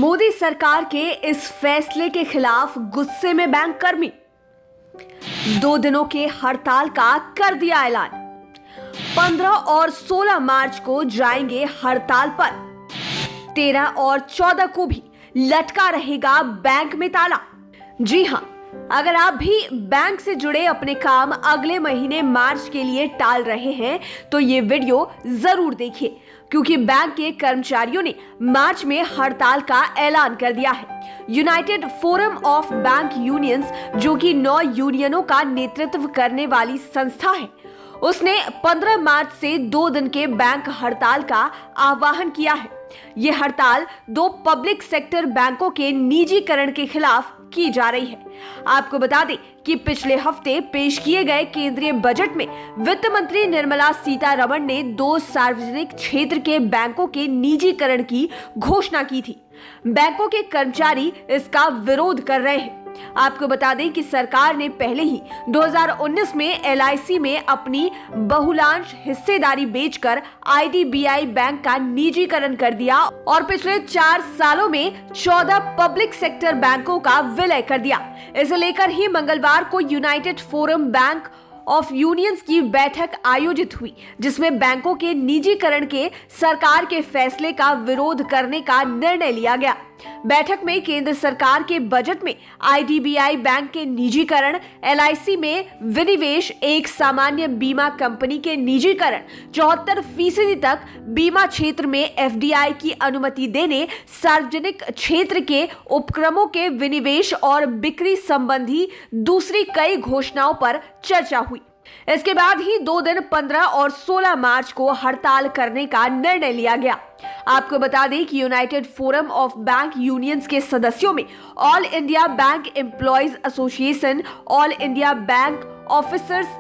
मोदी सरकार के इस फैसले के खिलाफ गुस्से में बैंक कर्मी 2 दिनों के हड़ताल का कर दिया ऐलान। 15 और 16 मार्च को जाएंगे हड़ताल पर। 13 और 14 को भी लटका रहेगा बैंक में ताला। जी हां, अगर आप भी बैंक से जुड़े अपने काम अगले महीने मार्च के लिए टाल रहे हैं तो ये वीडियो जरूर देखिए, क्योंकि बैंक के कर्मचारियों ने मार्च में हड़ताल का ऐलान कर दिया है। United forum of bank unions, जो कि 9 यूनियनों का नेतृत्व करने वाली संस्था है, उसने 15 मार्च से 2 दिन के बैंक हड़ताल का आह्वान किया है। ये हड़ताल 2 पब्लिक सेक्टर बैंकों के निजीकरण के खिलाफ की जा रही है। आपको बता दें कि पिछले हफ्ते पेश किए गए केंद्रीय बजट में वित्त मंत्री निर्मला सीतारमण ने 2 सार्वजनिक क्षेत्र के बैंकों के निजीकरण की घोषणा की थी। बैंकों के कर्मचारी इसका विरोध कर रहे हैं। आपको बता दें कि सरकार ने पहले ही 2019 में LIC में अपनी बहुलांश हिस्सेदारी बेचकर IDBI बैंक का निजीकरण कर दिया और पिछले 4 सालों में 14 पब्लिक सेक्टर बैंकों का विलय कर दिया। इसे लेकर ही मंगलवार को United forum bank of unions की बैठक आयोजित हुई, जिसमें बैंकों के निजीकरण के सरकार के फैसले का विरोध करने का निर्णय लिया गया। बैठक में केंद्र सरकार के बजट में IDBI बैंक के निजीकरण, LIC में विनिवेश, एक सामान्य बीमा कंपनी के निजीकरण, 74% तक बीमा क्षेत्र में FDI की अनुमति देने, सार्वजनिक क्षेत्र के उपक्रमों के विनिवेश और बिक्री संबंधी दूसरी कई घोषणाओं पर चर्चा हुई। इसके बाद ही 2 दिन 15 और 16 मार्च को हड़ताल करने का निर्णय लिया गया। आपको बता दें कि United forum of bank unions के सदस्यों में all India bank employees association, all India bank officers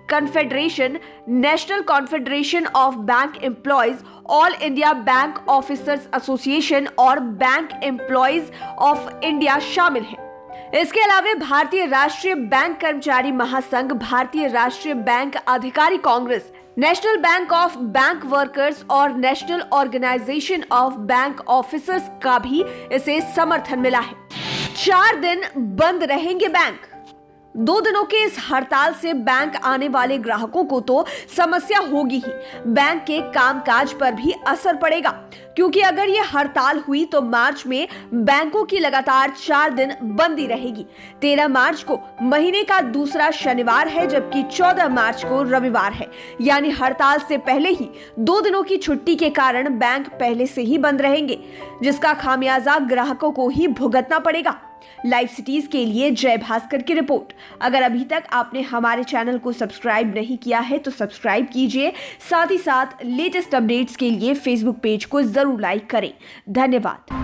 confederation, national confederation of bank employees, all India bank officers association और बैंक एम्प्लॉयज ऑफ इंडिया शामिल हैं। इसके अलावा भारतीय राष्ट्रीय बैंक कर्मचारी महासंघ, भारतीय Rashtriya bank Adhikari Congress, national bank of bank workers और national organisation of bank officers का भी इसे समर्थन मिला है। 4 दिन बंद रहेंगे बैंक। 2 दिनों के इस हड़ताल से बैंक आने वाले ग्राहकों को तो समस्या होगी ही, बैंक के कामकाज पर भी असर पड़ेगा, क्योंकि अगर ये हड़ताल हुई तो मार्च में बैंकों की लगातार 4 दिन बंदी रहेगी। 13 मार्च को महीने का दूसरा शनिवार है, जबकि 14 मार्च को रविवार है। यानी हड़ताल से पहले ही 2 दिनों की छुट्टी के कारण बैंक पहले से ही बंद रहेंगे, जिसका खामियाजा ग्राहकों को ही भुगतना पड़ेगा। लाइव सिटीज के लिए जय भास्कर की रिपोर्ट। अगर अभी तक आपने हमारे चैनल को सब्सक्राइब नहीं किया है तो सब्सक्राइब कीजिए। साथ ही साथ लेटेस्ट अपडेट्स के लिए फेसबुक पेज को जरूर लाइक करें। धन्यवाद।